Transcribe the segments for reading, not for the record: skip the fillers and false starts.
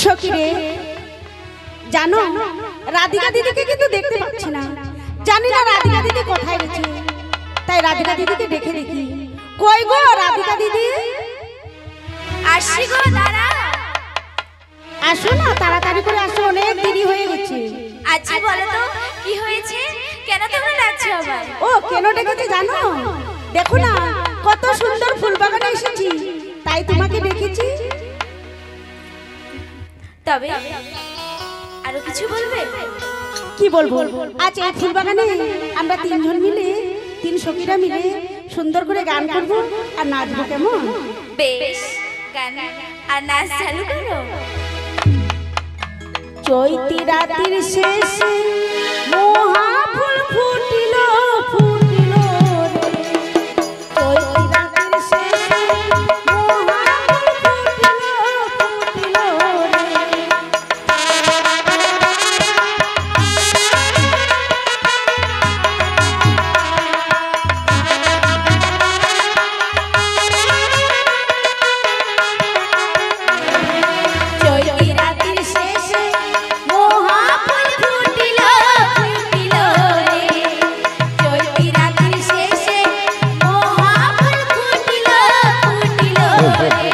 সখী রে, জানো রাধিকা দিদিকে কিন্তু দেখতে পাচ্ছি না, জানি না রাধিকা দিদি কোথায় গেছে, তাই রাধিকা দিদিকে দেখে দেখি। কই গো রাধিকা দিদি? আসি গো, দাঁড়া। আসো না, তাড়াতাড়ি করে আসো, অনেক দেরি হয়ে গেছে। আচ্ছা বলো তো কি হয়েছে, কেন তোমরা ডাকছো আবার? ও কেন ডেকেছে জানো? দেখো না কত সুন্দর ফুল বাগানে এসেছি, তাই তোমাকে ডেকেছি। তবে আরো কিছু বলবে? কি বলবো? আজ এই ফুল বাগানে আমরা তিনজন মিলে, তিন সখীরা মিলে সুন্দর করে গান করব আর নাচবো, কেমন? বেশ, গান আর নাচ চালু করো। চৈতি রাতির শেষে মহা ফুল ফুটিল ফুটিল রে, চৈতি রাতির শেষে মহা ফুল ফুটিল ফুটিল রে। চৈতি রাতির শেষে মহা ফুল ফুটিল ফুটিল রে, চৈতি রাতির শেষে মহা ফুল ফুটিল ফুটিল রে।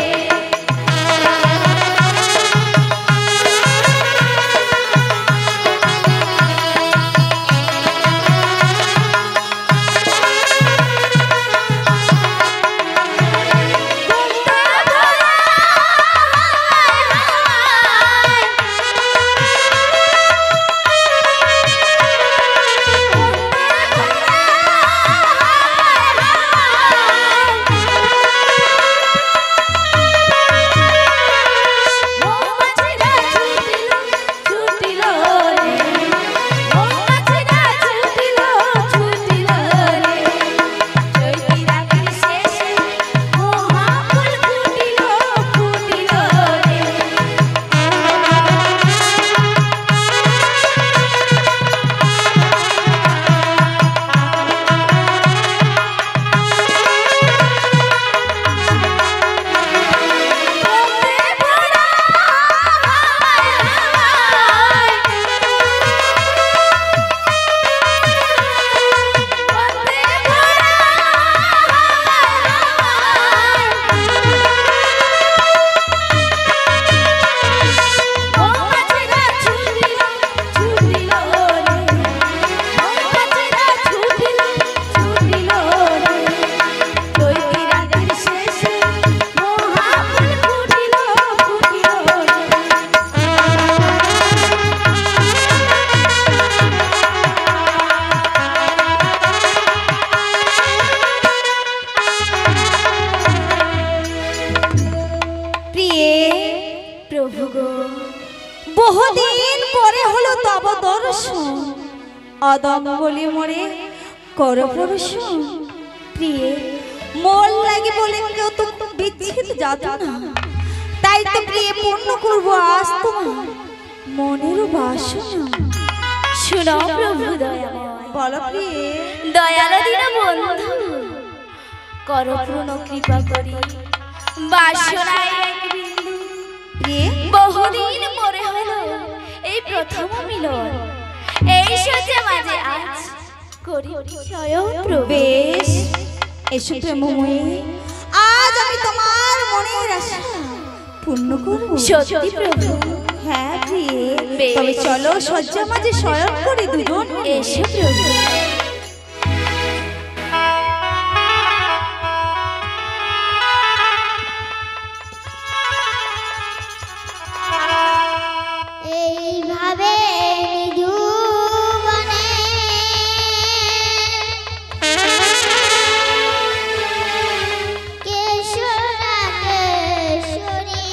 বহুদিন পরে হলো তব দর্শন, অদম বলে মরে কর প্রবেশন। প্রিয়ে মন লাগি বলে কেউ তো বিচ্ছেদ যাত না, তাই তো প্রিয়ে পূর্ণ করবো আজ তোমার মনের বাসনা। শুনো প্রভু দয়াময়, বলো প্রিয়ে। দয়াল দীন বন্ধু, করো পূর্ণ কৃপা করি বাসনায় এক বিন্দু। প্রিয়ে বহুদিন পরে হলো এই প্রথম মিলন, এই সজ্জা মাঝে আজ করি স্বয়ং প্রভু। বেশ, এসো প্রেমময়ী, আজ আমি তোমার মনের আশা পূর্ণ করব। সত্যি প্রভু? হ্যাঁ প্রিয়ে, তবে চলো শয্যা মাঝে শয়ন করে দুজন। এসো প্রভু। এইভাবে যৌবনে কেশরা কেশরী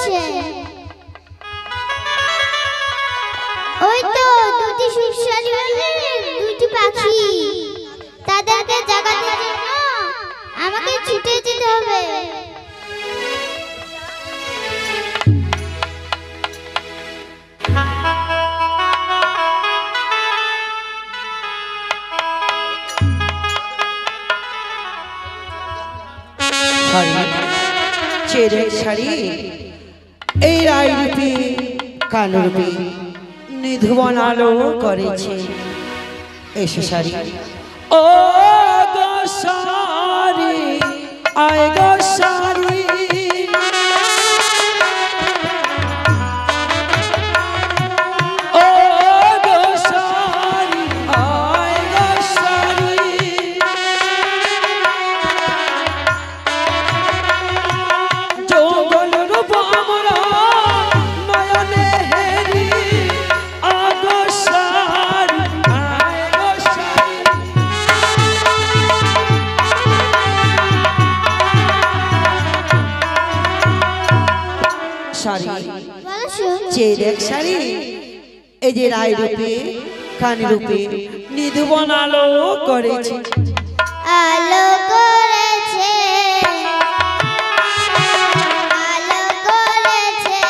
করছে? ওই তো দুটি সুস্বাদু দুটি পাখি, তাদেরকে জাগানোর জন্য আমাকে ছুটে যেতে হবে। চেরের শাড়ি এই রায়রূপী কালরূপী নিধুবন আলো করেছে। এসে শাড়ি ও গো শাড়ি, আয় গো শাড়ি, ও গো শাড়ি, আয় গো শাড়ি, যৌবন রূপ আমরা নয়নে হেরি, আগো শাড়ি, আয় গো শাড়ি। শাড়ি যে দেখ শাড়ি, এই যে রায় রূপে কান রূপে নিধুবন আলো করেছে। আলো করেছে, আলো করেছে,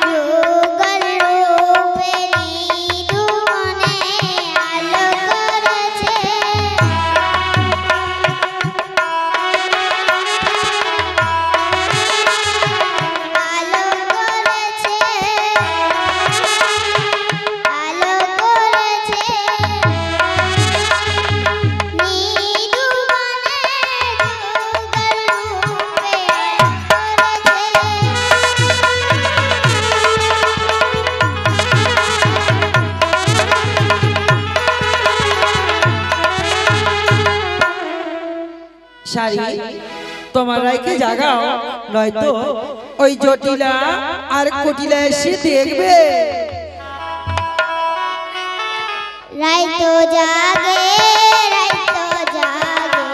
যুগল রূপে নিধুবনে আলো করেছে। আলো করেছে, আলো করেছে, নিধুবনে যুগল রূপে শাড়ি তোমার রায়কে জাগাও, নয়তো ওই জটিলা আর কটিলা এসে দেখবে। রাই তো জাগে, রাই তো জাগে,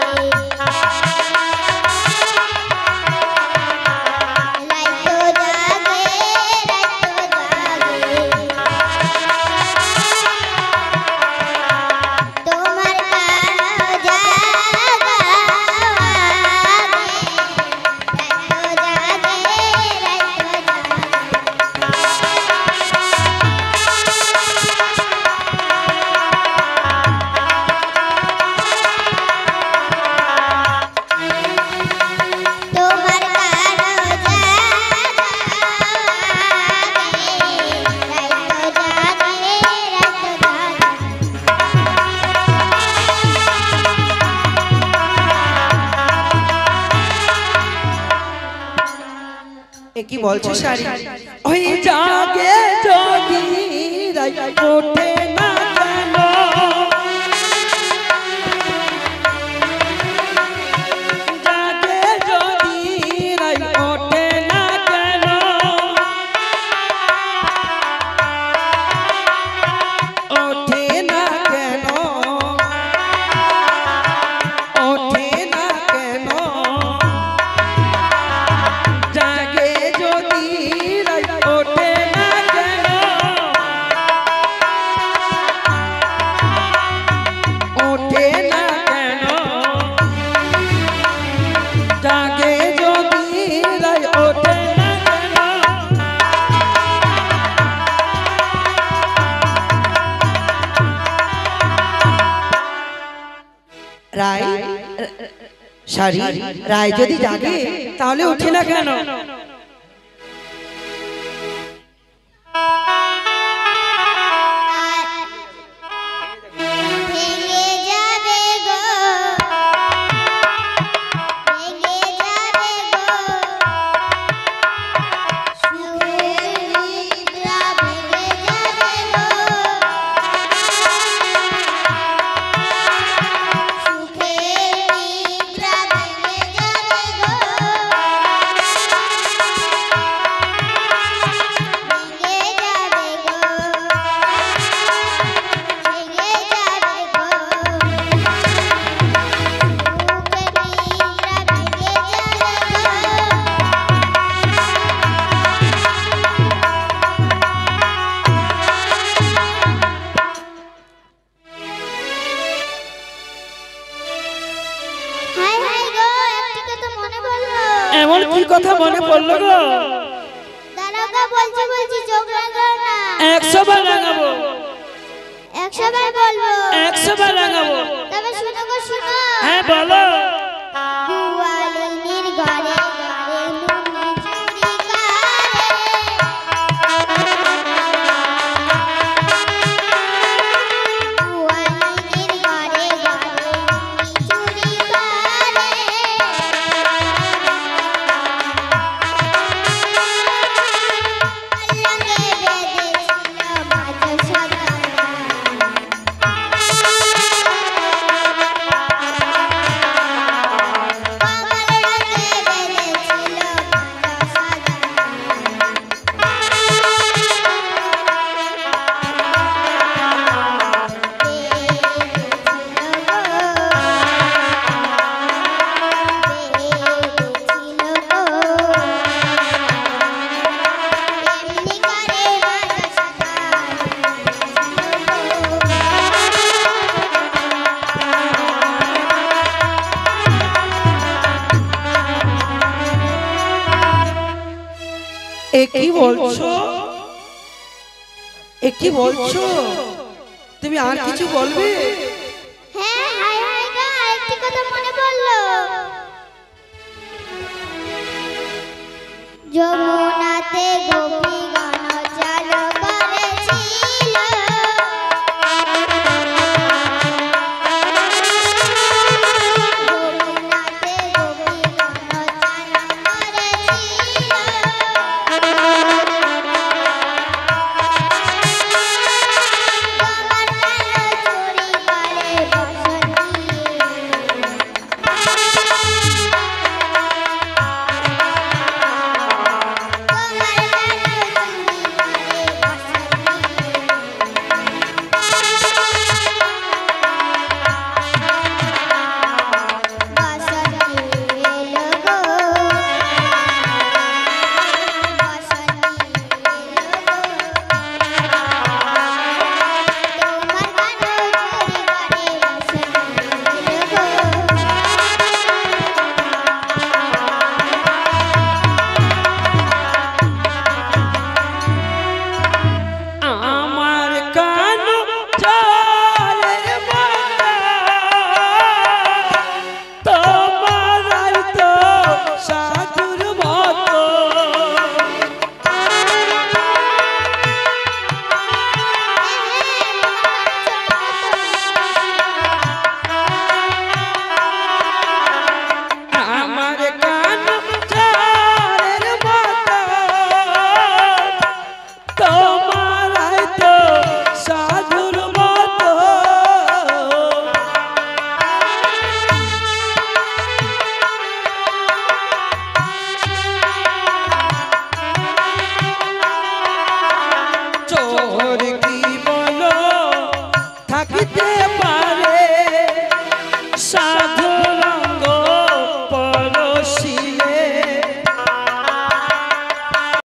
রাই তো জাগে, রাই তো জাগে, তোমার কানো জাগা আগে, রাই তো জাগে, রাই তো জাগে। তোমার কানো জাগা আগে, রাই তো জাগে, এ কি বলছো শাড়ি? ওই জাগে যদি রাই ওঠে না কেন, জাগে যদি রাই ওঠে না কেন, ওঠে না কেন, ওঠে না কেন, জাগে যদি রাই ওঠে না কেন, ওঠে না কেন, জাগে যদি রাই ওঠে না কেন। রায় শাড়ি রায় যদি জাগে তাহলে ওঠে না কেন? ভেঙে যাবে গো, ভেঙে যাবে গো, সুখের নিদ্রা ভেঙে যাবে গো, সুখের নিদ্রা ভেঙে যাবে গো, মনে পড়লো গো? দাঁড়াও বলছি বলছি চোখ লাগাও না। 100 বার রাঙাবো, 100 বার বলবো। 100 বার রাঙাবো। তবে শুনো গো শুনো। হ্যাঁ বলো। দুয়ালিনীর ঘরে ঘরে নুনি চুরি করে। দুয়ালিনীর ঘরে ঘরে নুনি চুরি করে। পলঙ্গে বেঁধেছিল মাঝ সদা। কি বলছো? কি বলছো? তুমি আর কিছু বলবে? হ্যাঁ হাই হাই গা আরেকটি কথা মনে পড়লো। যমুনাতে